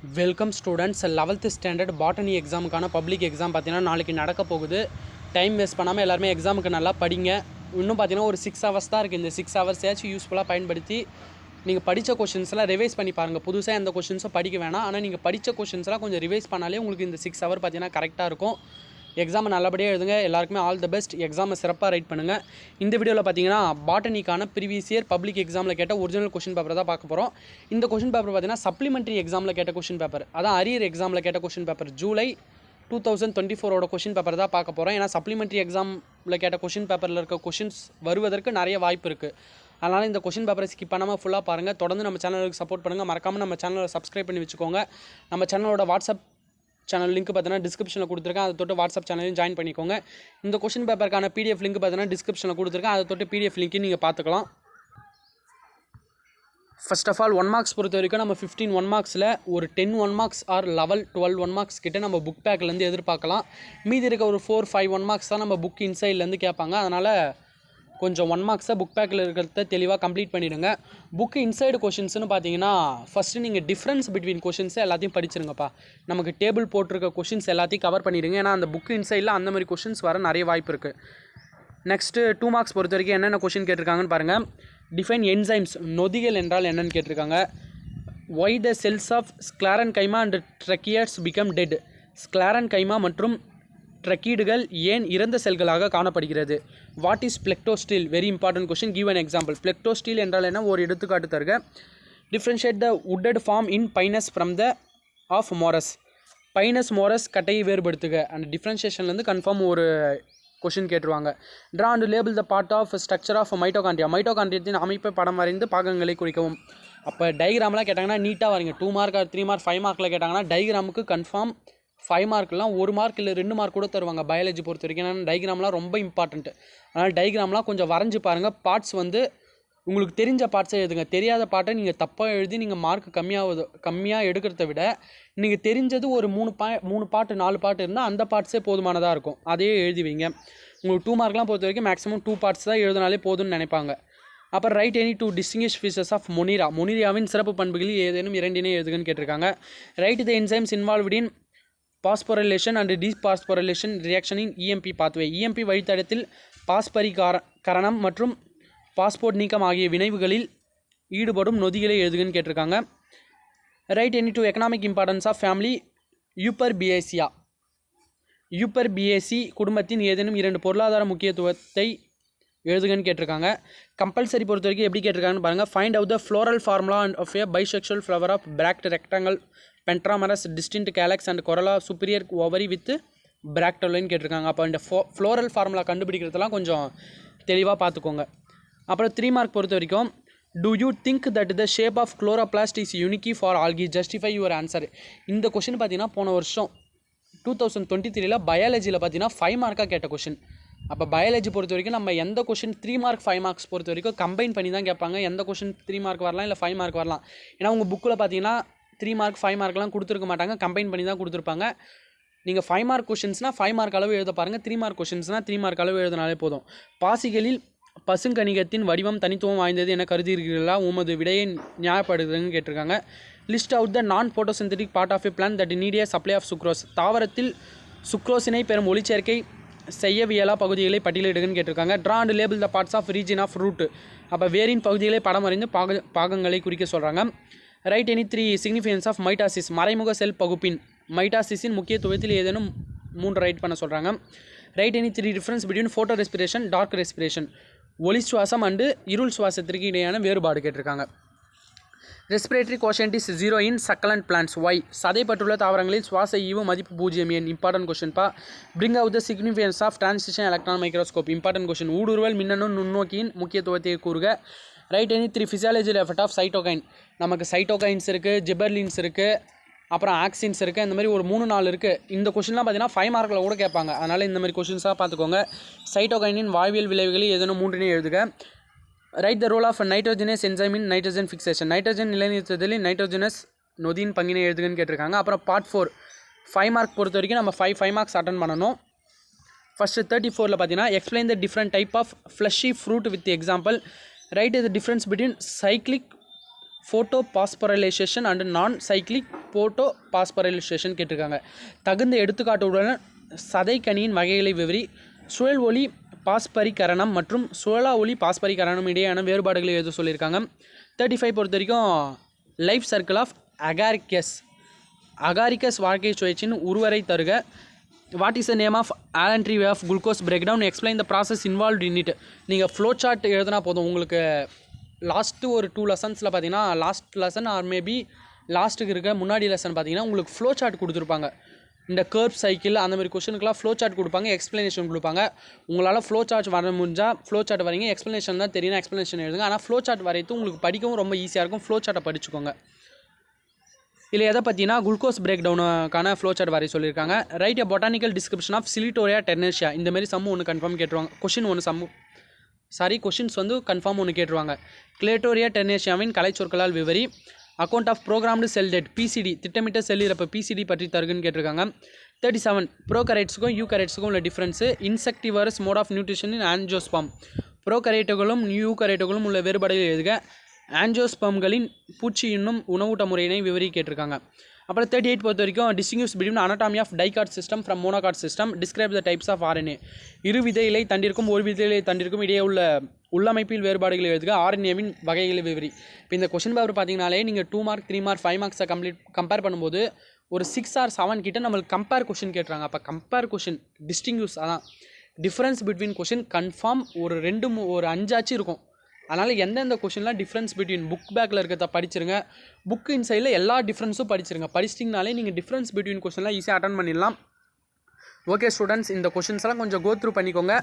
Welcome students 11th standard botany எக்ஸாமுக்கான public exam பார்த்தீங்கன்னா நாளைக்கு நடக்க போகுது. டைம் வேஸ்ட் பண்ணாமல் எல்லாருமே எக்ஸாமுக்கு நல்லா படிங்க. இன்னும் பார்த்தீங்கன்னா ஒரு 6 hours தான் இருக்குது. இந்த 6 hours யூஸ்ஃபுல்லாக பயன்படுத்தி நீங்கள் படித்த கொஷின்ஸ்லாம் ரிவைஸ் பண்ணி பாருங்கள். புதுசாக எந்த கொஷின்ஸும் படிக்க வேணாம். ஆனால் நீங்கள் படித்த கொஷின்ஸ்லாம் கொஞ்சம் ரிவைஸ் பண்ணாலே உங்களுக்கு இந்த 6 hour பார்த்தீங்கன்னா கரெக்டாக இருக்கும். எக்ஸாமை நல்லபடியாக எழுதுங்க. எல்லாருக்குமே ஆல் த பெஸ்ட். எக்ஸாமை சிறப்பாக ரைட் பண்ணுங்கள். இந்த வீடியோவில் பார்த்தீங்கன்னா பாட்டனிக்கான ப்ரீவியஸ் இயர் பப்ளிக் எக்ஸாமில் கேட்ட ஒரிஜினல் கொஷின் பேப்பர் தான் பார்க்க போகிறோம். இந்த கொஷின் பேப்பர் பார்த்தீங்கன்னா சப்ளிமெண்ட்ரி எக்ஸாமில் கேட்ட கொஷின் பேப்பர், அதான் அரியர் எக்ஸாமில் கேட்ட question paper July 2024 question paper தான் பார்க்க போகிறோம். ஏன்னா சப்ளிமெண்ட்ரி எக்ஸாமில் கேட்ட கொஷின் பேப்பரில் இருக்க கொஷின்ஸ் வருவதற்கு நிறைய வாய்ப்பு இருக்குது. அதனால் இந்த கொஷின் பேப்பரை ஸ்கிப் பண்ணாமல் ஃபுல்லாக பாருங்கள். தொடர்ந்து நம்ம சேனலுக்கு சப்போர்ட் பண்ணுங்கள். மறக்காமல் நம்ம சேனலை சப்ஸ்கிரைப் பண்ணி வச்சுக்கோங்க. நம்ம சேனலோட வாட்ஸ்அப் சேனல் லிங்க் பார்த்தீங்கன்னா டிஸ்கிரிப்ஷனில் கொடுத்துருக்கேன். அதை தொட்டு வாட்ஸ்அப் சேனலையும் ஜாயின் பண்ணிக்கோங்க. இந்த கொஷின் பேப்பருக்கான பிடிஎஃப் லிங்க் பார்த்தீங்கன்னா டிஸ்கிரிப்ஷனில் கொடுத்துருக்கேன். அதை தொட்டு பிடிஎஃப் லிங்க்கையும் நீங்கள் பார்த்துக்கலாம். ஃபர்ஸ்ட் ஆஃப் ஆல் 1 marks பொறுத்த வரைக்கும் நம்ம 15 1 marksல ஒரு 10 1 marks ஆர் 12 1 marks கிட்ட நம்ம புக் பேக்லேருந்து எதிர்பார்க்கலாம். மீதி இருக்க ஒரு 4-5 1 marks தான் நம்ம புக் இன்சைட்லேருந்து கேட்பாங்க. அதனால் கொஞ்சம் 1 marksஸை புக் பேக்கில் இருக்கிறத தெளிவாக கம்ப்ளீட் பண்ணிவிடுங்க. புக்கு இன்சைடு கொஷின்ஸ்னு பார்த்தீங்கன்னா ஃபஸ்ட்டு நீங்கள் டிஃப்ரென்ஸ் பிட்வீன் கொஷின்ஸை எல்லாத்தையும் படிச்சிருங்கப்பா. நமக்கு டேபிள் போட்டிருக்க கொஷின்ஸ் எல்லாத்தையும் கவர் பண்ணிடுங்க. ஏன்னா அந்த புக்கு இன்சைடில் அந்த மாதிரி கொஷின்ஸ் வர நிறைய வாய்ப்பு இருக்குது. நெக்ஸ்ட்டு 2 marks பொறுத்த வரைக்கும் என்னென்ன கொஷின் கேட்டிருக்காங்கன்னு பாருங்கள். டிஃபைன் என்சைம்ஸ், நொதிகள் என்றால் என்னன்னு கேட்டிருக்காங்க. Why the cells of sclerenchyma and tracheids become dead, ஸ்க்ளாரன்கைமா மற்றும் ட்ரக்கீடுகள் ஏன் இறந்த செல்களாக காணப்படுகிறது. What is plectostele, very important question, give an example. Plectostele என்றால் என்ன, ஒரு எடுத்துக்காட்டு தருக. Differentiate the wooded form in Pinus from the of Morus, Pinus Morus கட்டையை வேறுபடுத்துக. அந்த டிஃப்ரென்ஷியேஷன்லேருந்து கன்ஃபார்ம் ஒரு கொஷின் கேட்டுருவாங்க. Draw and label the part of structure of mitochondria, மைட்டோகாண்ட்ரியத்தின் அமைப்பை படம் வரைந்து பாகங்களை குறிக்கவும். அப்போ டயக்ராம்லாம் கேட்டாங்கன்னா நீட்டாக வரீங்க. 2 mark 3 mark 5 markல கேட்டாங்கன்னா டயக்ராமுக்கு கன்ஃபார்ம் 5 markலாம் 1 mark இல்லை 2 mark கூட தருவாங்க பயாலஜி பொறுத்த வரைக்கும். ஏன்னா டயக்ராம்லாம் ரொம்ப இம்பார்ட்டன்ட். அதனால் டயக்ராம்லாம் கொஞ்சம் வரைஞ்சி பாருங்கள். பார்ட்ஸ் வந்து உங்களுக்கு தெரிஞ்ச பார்ட்ஸை எழுதுங்க. தெரியாத பார்ட்டை நீங்கள் தப்பாக எழுதி நீங்கள் மார்க் கம்மியாக எடுக்கிறத விட நீங்கள் தெரிஞ்சது ஒரு 3 பாட்டு 4 பாட்டு இருந்தால் அந்த பார்ட்ஸே போதுமானதாக இருக்கும். அதையே எழுதி வைங்க. உங்களுக்கு 2 markலாம் பொறுத்த வரைக்கும் மேக்ஸிமம் 2 parts தான் எழுதினாலே போதும்னு நினைப்பாங்க. அப்புறம் write any 2 distinguished features of Monera, மொனிராவின் சிறப்பு பண்புகளில் ஏதேனும் 2 எழுதுகன்னு கேட்டிருக்காங்க. Write the enzymes involved in phosphorylation and dephosphorylation reaction in EMP pathway, EMP வழித்தடத்தில் பாஸ்பரிகரணம் மற்றும் பாஸ்போர்ட் நீக்கம் ஆகிய வினைவுகளில் ஈடுபடும் நொதிகளை எழுதுகன்னு கேட்டிருக்காங்க. Write any 2 economic importance of family Euphorbiaceae, Euphorbiaceae குடும்பத்தின் ஏதேனும் 2 பொருளாதார முக்கியத்துவத்தை எழுதுகன்னு கேட்டிருக்காங்க. கம்பல்சரி பொறுத்த வரைக்கும் எப்படி கேட்டிருக்காங்கன்னு பாருங்கள். Find out the floral formula of a bisexual flower of bract rectangle pentamerous distinct calyx and corolla superior ovary with பிராக்டோலைன்னு கேட்டிருக்காங்க. அப்போ இந்த ஃப்ளோரல் ஃபார்முலா கண்டுபிடிக்கிறதுலாம் கொஞ்சம் தெளிவாக பார்த்துக்கோங்க. அப்புறம் 3 mark பொறுத்த வரைக்கும் do you think that the shape of chloroplast is unique for algae, justify your answer. இந்த கொஷின் பார்த்தீங்கன்னா போன வருஷம் 2023 பயாலஜியில் பார்த்தீங்கன்னா 5 mark கேட்ட கொஷின். அப்போ பயாலஜி பொறுத்த வரைக்கும் நம்ம எந்த கொஷின் 3 mark 5 marks பொறுத்த வரைக்கும் கம்பைன் பண்ணி தான் கேட்பாங்க. எந்த கொஷின் 3 mark வரலாம் இல்லை 5 mark வரலாம். ஏன்னா உங்கள் புக்கில் பார்த்தீங்கன்னா 3 mark 5 markலாம் கொடுத்துருக்க மாட்டாங்க, கம்பைன் பண்ணி தான் கொடுத்துருப்பாங்க. நீங்கள் 5 mark கொஷின்ஸ்னால் 5 mark அளவு எழுத பாருங்கள். 3 mark கொஷின்ஸ்னால் 3 mark அளவு எழுதினாலே போதும். பாசிகளில் பசுங்கணிகத்தின் வடிவம் தனித்துவம் வாய்ந்தது என கருதுகிறீர்களா, உமது விடையை நியாயப்படுத்துதுன்னு கேட்டிருக்காங்க. List out the non photosynthetic part of a plant that need a supply of sucrose, தாவரத்தில் சுக்ரோசினை பெறும் ஒளிச்சேர்க்கை செய்யவியலா பகுதிகளை பட்டியலிடுங்கன்னு கேட்டிருக்காங்க. Draw and label the parts of region of root, அப்போ வேரின் பகுதிகளை படம் வரைந்து பாகங்களை குறிக்க சொல்கிறாங்க. Write any 3 significance of mitosis, மறைமுக செல் பகுப்பின் மைட்டாசிஸின் முக்கியத்துவத்தில் ஏதேனும் 3 ரைட் பண்ண சொல்கிறாங்க. Write any 3 difference between photorespiration dark respiration, ஒளி சுவாசம் அண்டு இருள் சுவாசத்திற்கு இடையான வேறுபாடு கேட்டிருக்காங்க. Respiratory quotient is 0 in succulent plants, why, சதைப்பட்டுள்ள தாவரங்களில் சுவாச ஈவு மதிப்பு 0 ஏன், இம்பார்ட்டன்ட் கொஷின்ப்பா. Bring out the significance of transition electron microscope, important question. ஊடுருவல் மின்னணு நுண்ணோக்கியின் முக்கியத்துவத்தை கூறுக. Write any 3 physiological effect of cytokine, நமக்கு சைட்டோகைன்ஸ் இருக்குது, ஜிபர்லின்ஸ் இருக்குது, அப்புறம் ஆக்சின்ஸ் இருக்குது. இந்த மாதிரி ஒரு 3-4 இருக்குது. இந்த கொஷின்லாம் பார்த்தீங்கன்னா 5 markல கூட கேட்பாங்க. அதனால் இந்த மாதிரி கொஷின்ஸாக பார்த்துக்கோங்க. சைட்டோகைனின் வாழ்வியல் விளைவுகளை ஏதேனும் 3 எழுதுக. Write the role of nitrogenase enzyme in nitrogen fixation, nitrogen நிலைநிறுத்தலில் நைட்ரோஜனஸ் நொதியின் பங்கினை எழுதுகன்னு கேட்டிருக்காங்க. அப்புறம் பார்ட் 4 5 mark பொறுத்த வரைக்கும் நம்ம 5 marks அட்டன் பண்ணணும். ஃபஸ்ட்டு 34ல் பார்த்தீங்கன்னா explain the different type of fleshy fruit with example. Write the difference between cyclic photophosphorilation and non-cyclic photophosphorylation கேட்டிருக்காங்க. தகுந்த எடுத்துக்காட்டுடன் சதைக்கனியின் வகைகளை விவரி. சுழல் ஒளி பாஸ்பரிகரணம் மற்றும் சுழலா ஒளி பாஸ்பரிகரணம் இடையேயான வேறுபாடுகளை எழுத சொல்லியிருக்காங்க. 35 பொறுத்த வரைக்கும் லைஃப் சர்க்கிள் ஆஃப் அகாரிக்கஸ் வாழ்க்கை சுழற்சியின் உருவரை தருக. What is the name of ஆலன்ட்ரி way of glucose break down, explain the process involve in it. நீங்கள் ஃப்ளோ சார்ட் எழுதினா போதும். உங்களுக்கு லாஸ்ட்டு ஒரு 2 லெசன்ஸில் பார்த்தீங்கன்னா லாஸ்ட் லெசன் ஆர் மேபி லாஸ்ட்டுக்கு இருக்க முன்னாடி லெசன் பார்த்தீங்கன்னா உங்களுக்கு ஃப்ளோ சார்ட் கொடுத்துருப்பாங்க. இந்த கர்வ் சைக்கிள் அந்த மாதிரி கொஷனுக்குலாம் ஃப்ளோ சார்ட் கொடுப்பாங்க, எக்ஸ்ப்ளனேஷன் கொடுப்பாங்க. உங்களால் ஃப்ளோ சார்ட் வர முடிஞ்சால் ஃப்ளோ சார்ட் வரீங்க, எக்ஸ்ப்ளனேஷன் தான் தெரியும், எக்ஸ்ப்ளனேஷன் எழுதுங்க. ஆனால் ஃப்ளோ சார்ட் வரைத்து உங்களுக்கு படிக்கவும் ரொம்ப ஈஸியாக இருக்கும். ஃப்ளோ சார்ட்டை படிச்சுக்கோங்க. இல்லை எதை பற்றினா குளுக்கோஸ் பிரேக் டவுனுக்கான ஃப்ளோ சார்ட் வரைய சொல்லியிருக்காங்க. Write a botanical description of Clitoria ternatea. இந்தமாரி சம்மு ஒன்று கன்ஃபார்ம் கேட்டுருவாங்க. கொஷின்ஸ் வந்து கன்ஃபார்ம் ஒன்று கேட்டுருவாங்க. கிளேட்டோரியா டெர்னேஷியாவின் கலைச்சொற்களால் விவரி. Account of programmed cell death, PCD திட்டமிட்ட செல் இறப்பு, பிசிடி பற்றி தருகுன்னு கேட்டிருக்காங்க. 37 ப்ரோகரைட்ஸுக்கும் யூகரைட்ஸுக்கும் உள்ள difference. Insectivorous mode of nutrition in angiosperm. ப்ரோகரைட்டுகளும் யூகரைட்டுகளும் உள்ள வேறுபாடுகள் எழுதுக. ஆன்ஜியோஸ்பம்களின் பூச்சி இன்னும் உணவூட்ட முறையினை விவரி கேட்டிருக்காங்க. அப்புறம் 38 பொறுத்த வரைக்கும் distinguish between anatomy of dicot system from monocot system, describe the types of RNA. இரு வித இலை தண்டிற்கும் ஒரு வித இலை தண்டிற்கும் இடையே உள்ள உள்ளமைப்பில் வேறுபாடுகளை எழுதுக. ஆர்என்ஏவின் வகைகளை விவரி. இப்போ இந்த கொஷின் பேப்பர் பார்த்தீங்கனாலே நீங்கள் 2 மார்க் 3 மார்க் 5 மார்க்ஸை கம்பேர் பண்ணும்போது ஒரு 6 or 7 கிட்ட நம்மளுக்கு கம்பேர் கொஷின் கேட்டுறாங்க. அப்போ கம்பேர் கொஷின் டிஸ்டிங்யூஸ் அதான் டிஃப்ரென்ஸ் பிட்வீன் கொஷின் கன்ஃபார்ம் ஒரு 5 ஆச்சு இருக்கும். அதனால் எந்தெந்த கொஷின்லாம் டிஃப்ரென்ஸ் பிட்வீன் புக் பேக்கில் இருக்கிறத படிச்சிருங்க, புக் இன்சைடில் எல்லா டிஃப்ரென்ஸும் படிச்சிருங்க. படிச்சிட்டிங்கனாலே நீங்கள் டிஃப்ரென்ஸ் பிட்வீன் கொஷின்லாம் ஈஸியாக அட்டன் பண்ணிடலாம். ஓகே ஸ்டூடெண்ட்ஸ், இந்த கொஷின்ஸ்லாம் கொஞ்சம் கோ த்ரூ பண்ணிக்கோங்க.